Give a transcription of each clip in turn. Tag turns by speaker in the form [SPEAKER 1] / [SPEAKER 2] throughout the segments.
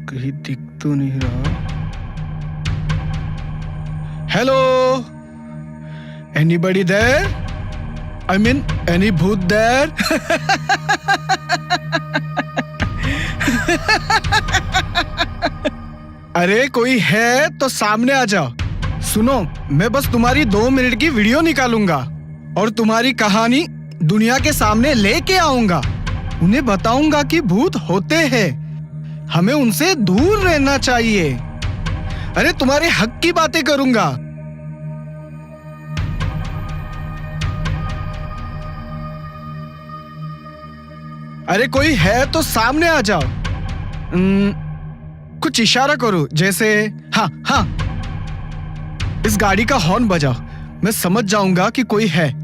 [SPEAKER 1] कहीं दिख तो नहीं रहा। Hello, anybody there? I mean any bhoot there? अरे कोई है तो सामने आ जाओ। सुनो, मैं बस तुम्हारी 2 मिनट की वीडियो निकालूंगा और तुम्हारी कहानी दुनिया के सामने लेके आऊंगा। उन्हें बताऊंगा कि भूत होते हैं, हमें उनसे दूर रहना चाहिए। अरे तुम्हारे हक की बातें करूंगा। अरे कोई है तो सामने आ जाओ। कुछ इशारा करो, जैसे हाँ हाँ। इस गाड़ी का हॉर्न बजाओ, मैं समझ जाऊंगा कि कोई है।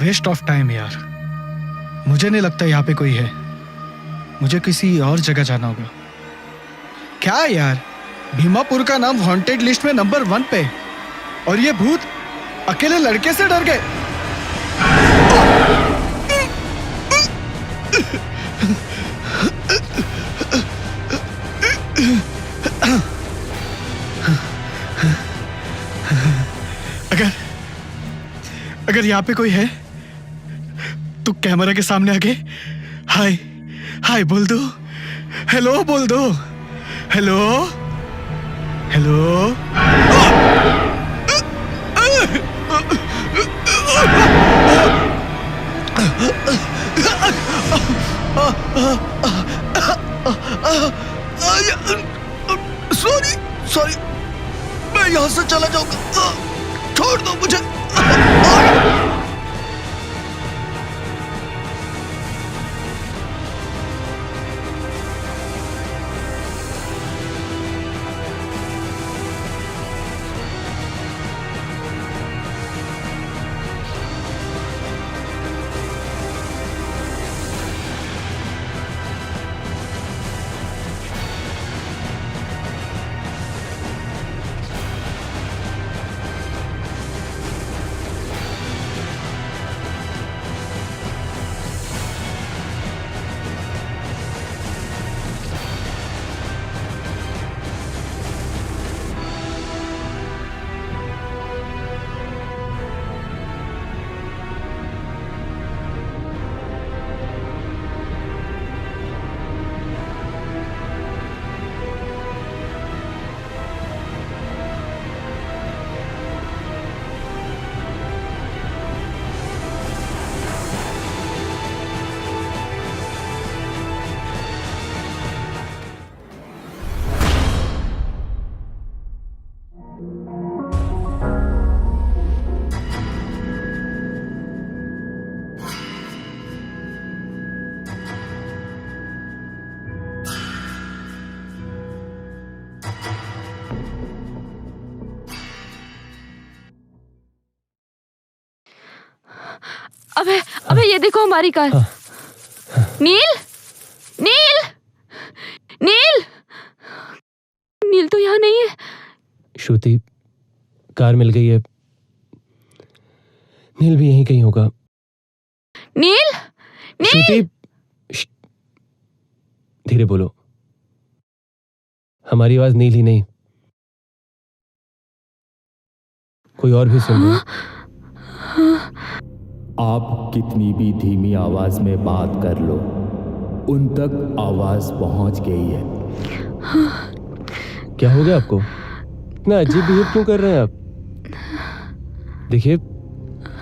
[SPEAKER 1] वेस्ट ऑफ टाइम यार, मुझे नहीं लगता यहाँ पे कोई है। मुझे किसी और जगह जाना होगा। क्या यार, भीमापुर का नाम हॉन्टेड लिस्ट में नंबर 1 पे, और ये भूत अकेले लड़के से डर गए। अगर यहाँ पे कोई है तो कैमरा के सामने आके हाय हाय बोल दो, हेलो बोल दो, हेलो हेलो। सॉरी सॉरी, मैं यहां से चला जाऊंगा, छोड़ दो मुझे।
[SPEAKER 2] अबे अबे ये देखो हमारी कार। नील नील नील नील तो यहाँ नहीं है।
[SPEAKER 3] श्रुति, कार मिल गई है। नील भी यहीं कहीं होगा।
[SPEAKER 2] नील नील।
[SPEAKER 3] श्रुति, धीरे बोलो। हमारी आवाज नील ही नहीं, कोई और भी सुन रहा है।
[SPEAKER 4] आप कितनी भी धीमी आवाज में बात कर लो, उन तक आवाज पहुंच गई है।
[SPEAKER 3] क्या हो गया आपको? इतना अजीब बिहेव क्यों कर रहे हैं आप? देखिए,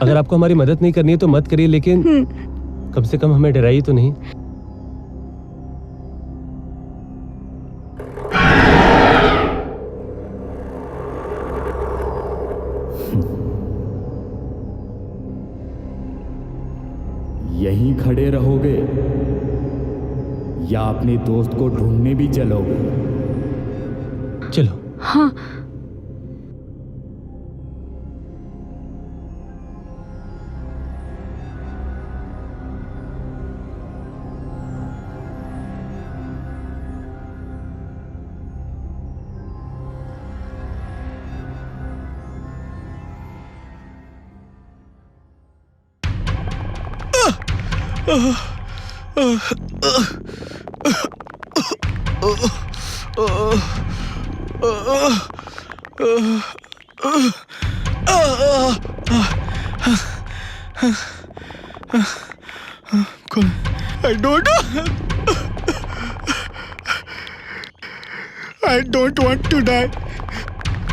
[SPEAKER 3] अगर आपको हमारी मदद नहीं करनी है तो मत करिए, लेकिन कम से कम हमें डराइए तो नहीं।
[SPEAKER 4] यहीं खड़े रहोगे या अपने दोस्त को ढूंढने भी चलोगे?
[SPEAKER 3] चलो।
[SPEAKER 2] हाँ।
[SPEAKER 1] I don't want to die.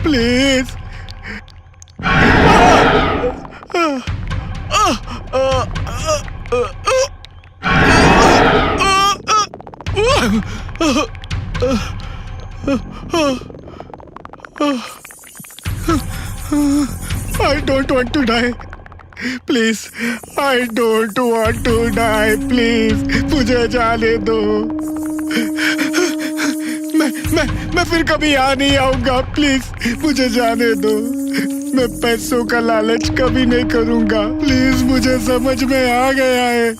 [SPEAKER 1] Please. I don't want to die. Please. I don't want to die. Please. मुझे जाने दो. मैं फिर कभी यहाँ नहीं आऊंगा. प्लीज मुझे जाने दो. मैं पैसों का लालच कभी नहीं करूंगा. प्लीज मुझे समझ में आ गया है.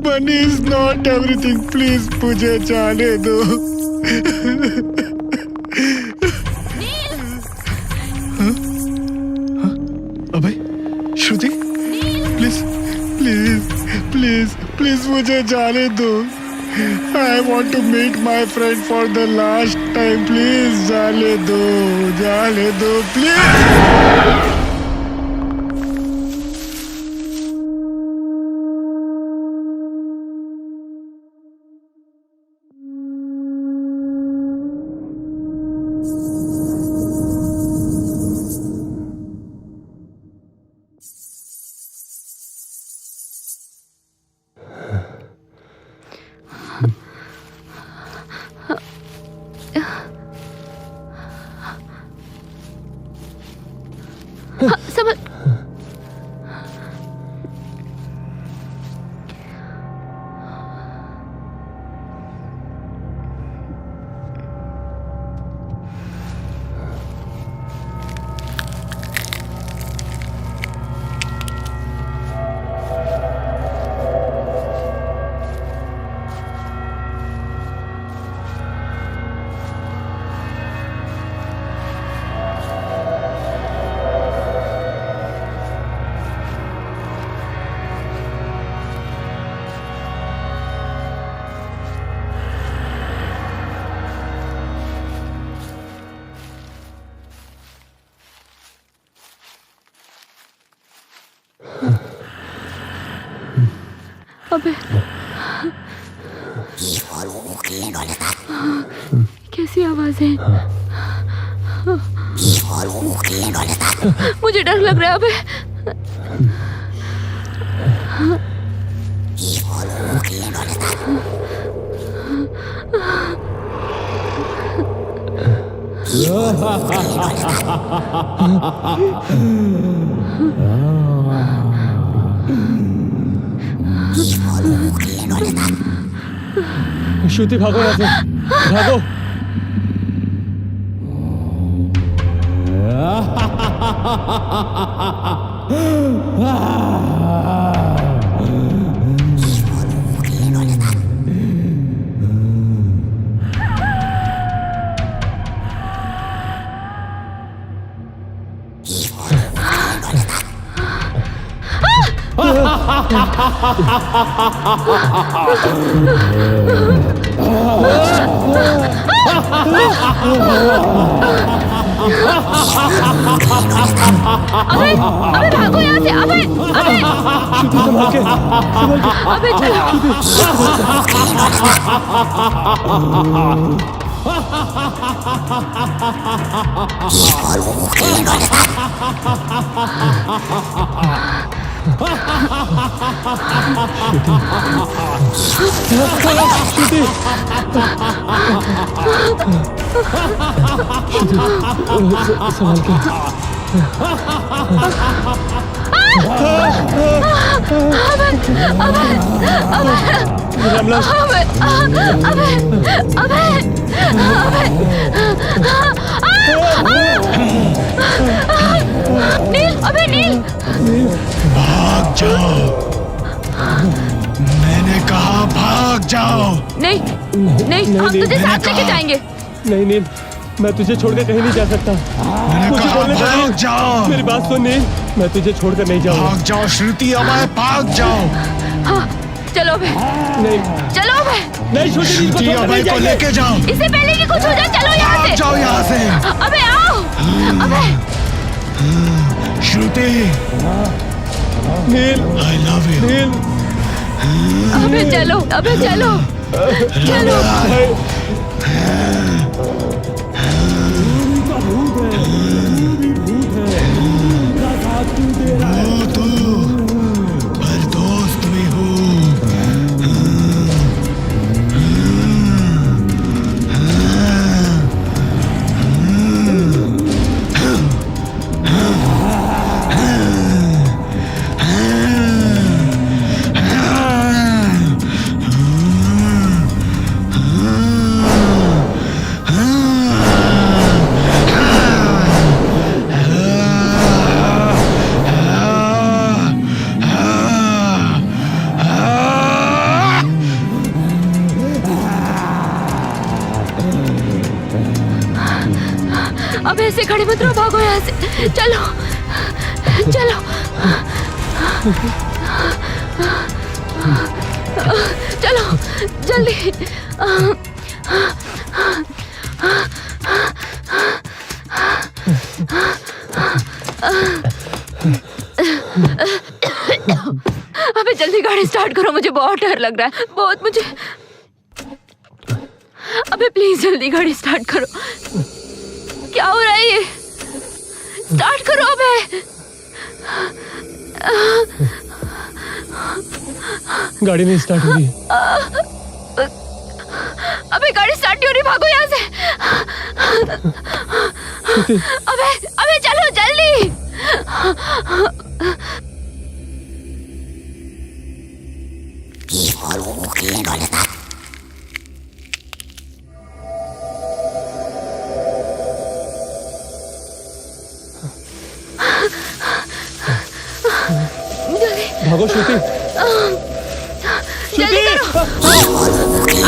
[SPEAKER 1] Money is not everything. Please मुझे जाने दो. अबे श्रुति प्लीज प्लीज प्लीज प्लीज मुझे जाने दो. I want to meet my friend for the last time. Please जाने दो please.
[SPEAKER 2] समझ अबे कैसी आवाज है? मुझे डर लग रहा है अबे.
[SPEAKER 3] श्रुति भागो यहाँ से. भागो.
[SPEAKER 2] अबे अबे भागो यहाँ से. अबे अबे
[SPEAKER 3] श्रुति संभाल के.
[SPEAKER 2] अबे चलो.
[SPEAKER 3] संभाल के. रमला
[SPEAKER 2] नील, अबे नील,
[SPEAKER 1] भाग जाओ, मैंने कहा भाग जाओ।
[SPEAKER 2] नहीं नहीं, हम तुझे साथ लेके जाएंगे।
[SPEAKER 3] नहीं नील, मैं तुझे छोड़कर कहीं नहीं जा सकता।
[SPEAKER 1] मैंने
[SPEAKER 3] मुझे
[SPEAKER 1] कहा
[SPEAKER 3] बोलने दो
[SPEAKER 1] भाग
[SPEAKER 3] नील।
[SPEAKER 1] जाओ,
[SPEAKER 3] मेरी बात सुन नील, मैं तुझे छोड़कर नहीं जाऊंगा।
[SPEAKER 1] भाग जाओ श्रुति, अभय भाग जाओ।
[SPEAKER 2] हाँ, चलो अबे,
[SPEAKER 3] नहीं
[SPEAKER 2] चलो अबे,
[SPEAKER 3] नहीं, छोटे नील को
[SPEAKER 1] श्रुति
[SPEAKER 3] छोड़कर
[SPEAKER 1] अभय
[SPEAKER 3] नहीं
[SPEAKER 1] को
[SPEAKER 3] जाएंगे।
[SPEAKER 1] लेके जाओ,
[SPEAKER 2] इससे पहले कि कुछ हो जाए चलो यहाँ
[SPEAKER 1] भाग
[SPEAKER 2] से।
[SPEAKER 1] जाओ यहाँ से।
[SPEAKER 2] अबे आओ, अबे
[SPEAKER 1] श्रुति,
[SPEAKER 3] नील,
[SPEAKER 1] आई लव यू।
[SPEAKER 3] नील,
[SPEAKER 2] अबे चलो, अबे चलो, चलो।
[SPEAKER 1] वो तू, पर दोस्त भी हो।
[SPEAKER 2] अब ऐसे खड़े मत रहो, भागो यहाँ से। चलो चलो चलो जल्दी। अबे जल्दी गाड़ी स्टार्ट करो, मुझे बहुत डर लग रहा है, बहुत मुझे। अबे प्लीज जल्दी गाड़ी स्टार्ट करो। क्या हो रहा है ये? स्टार्ट करो अबे।
[SPEAKER 3] गाड़ी नहीं स्टार्ट हो रही।
[SPEAKER 2] अबे गाड़ी स्टार्ट नहीं हो रही, भागो यहाँ से। अबे अबे चलो जल्दी।
[SPEAKER 3] भागो श्रुति,
[SPEAKER 2] जल्दी करो।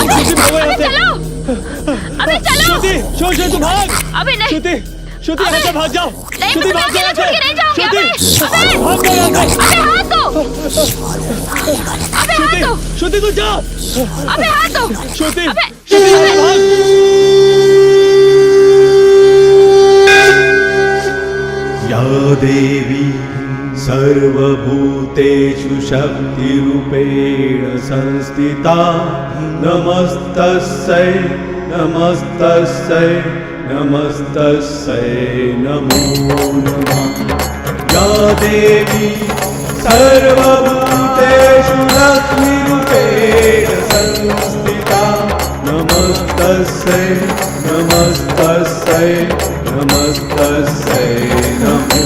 [SPEAKER 3] श्रुति भागो यहाँ से।
[SPEAKER 2] चलो अबे चलो।
[SPEAKER 3] श्रुति, श्रुति तू भाग।
[SPEAKER 2] अबे नहीं,
[SPEAKER 3] श्रुति, श्रुति यहाँ से भाग जाओ।
[SPEAKER 2] नहीं
[SPEAKER 3] श्रुति
[SPEAKER 2] मैं
[SPEAKER 3] भाग
[SPEAKER 2] तुम्हें
[SPEAKER 3] जाओ
[SPEAKER 2] अकेला छोड़ के नहीं जाऊंगी।
[SPEAKER 3] श्रुति,
[SPEAKER 2] अबे
[SPEAKER 3] भाग जाओ यहाँ से।
[SPEAKER 2] अबे हाथ दो। अबे हाथ दो।
[SPEAKER 3] श्रुति तू जा।
[SPEAKER 2] अबे हाथ दो।
[SPEAKER 3] श्रुति,
[SPEAKER 2] अबे
[SPEAKER 3] श्रुति यहाँ से भाग।
[SPEAKER 5] या देवी सर्वभूतेषु शक्तिरूपेण संस्थिता नमस्तस्यै नमस्तस्यै नमस्तस्यै नमो नमः। या देवी सर्वभूतेषु लक्ष्मीरूपेण संस्थिता नमस्तस्यै नमस्तस्यै नमस्तस्यै नमो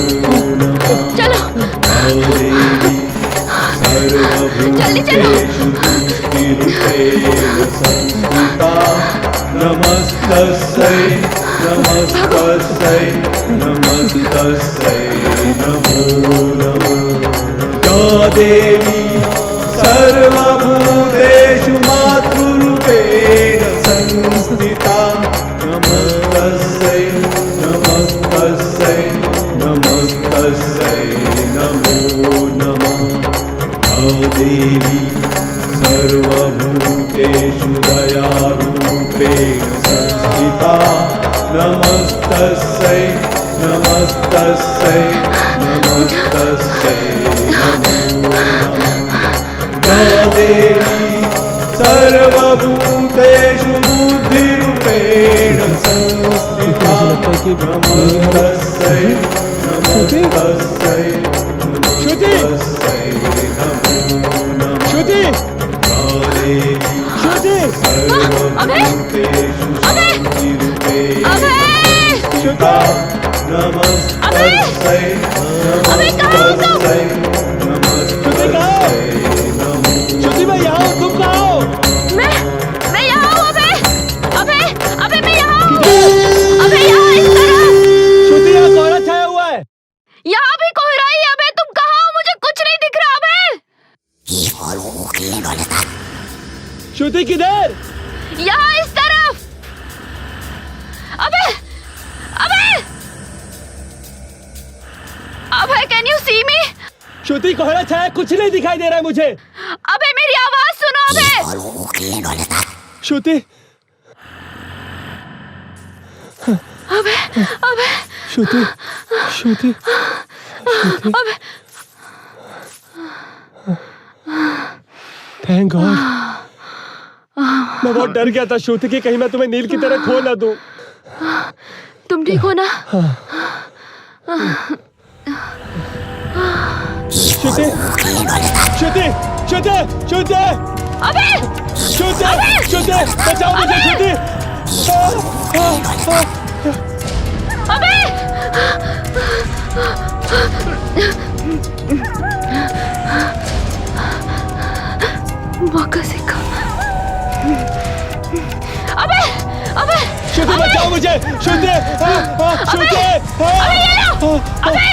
[SPEAKER 5] नमः।
[SPEAKER 2] चलो
[SPEAKER 5] देवी
[SPEAKER 2] जल्दी चलो।
[SPEAKER 5] सर्वभूतेषु दृष्टिरूपेण संस्थिता नमस्तस्यै नमस्तस्यै नमस्तस्यै नमो नमः। या देवी सर्वभूतेषु मातृरूपेण संस्थिता नमस्तस्यै नमस्तस्यै नमस्तस्यै नमो नमः। देवी सर्वभूतेषु दयारूपेण संस्थिता नमस्तस्यै नमस्तस्यै नमस्तस्यै नमो नमः। देवी सर्वभूतेषु बुद्धिरूपेण संस्थिता नमस्तस्यै नमस्तस्यै नमस्तस्यै नमो नमः।
[SPEAKER 3] श्रुति,
[SPEAKER 5] देवी
[SPEAKER 3] श्रुति,
[SPEAKER 5] सर्वभूतेषु शक्तिरूपेण
[SPEAKER 2] अबे
[SPEAKER 5] संस्थिता नमस्तस्यै
[SPEAKER 2] अबे कहाँ हो तुम?
[SPEAKER 5] नमस्तस्यै
[SPEAKER 3] श्रुति किधर?
[SPEAKER 2] यहाँ इस तरफ। अबे अबे अबे कैन यू सी मी?
[SPEAKER 3] श्रुति कोहरा छाया, कुछ नहीं दिखाई दे रहा है मुझे।
[SPEAKER 2] अबे मेरी आवाज सुनो अबे।
[SPEAKER 3] श्रुति,
[SPEAKER 2] अबे अबे
[SPEAKER 3] श्रुति, श्रुति,
[SPEAKER 2] अबे
[SPEAKER 3] थैंक गॉड। मैं बहुत डर गया था श्रुति कि कहीं मैं तुम्हें नील की तरह खो ना दूं।
[SPEAKER 2] तुम ठीक हो ना?
[SPEAKER 3] श्रुति, श्रुति, श्रुति, श्रुति,
[SPEAKER 2] अबे
[SPEAKER 3] श्रुति, श्रुति, बचाओ मुझे श्रुति।
[SPEAKER 2] अबे मौका सिखा। अबे अबे
[SPEAKER 3] श्रुति बचाओ मुझे श्रुति, श्रुति,
[SPEAKER 2] अबे ये लो अबे।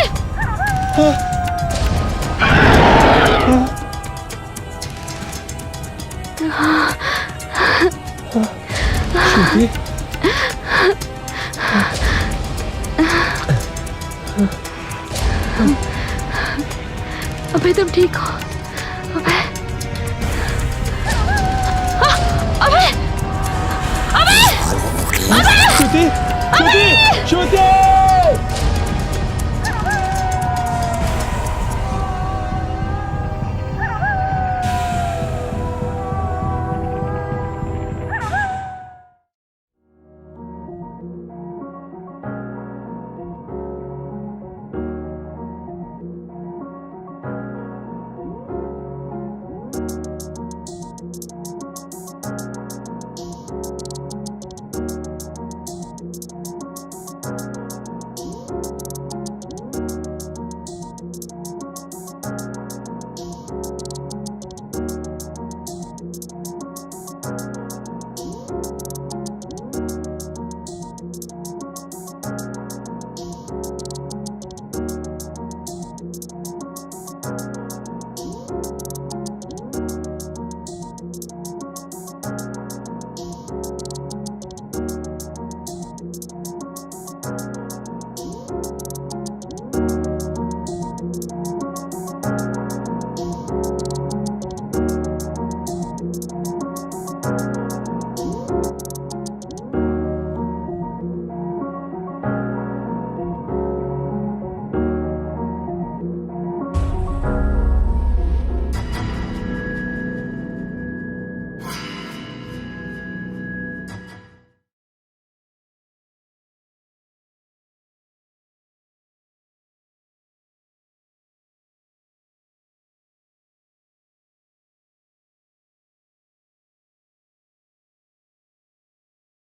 [SPEAKER 3] श्रुति,
[SPEAKER 2] अबे तुम ठीक हो? अबे अबे अबे
[SPEAKER 3] श्रुति, श्रुति, श्रुति।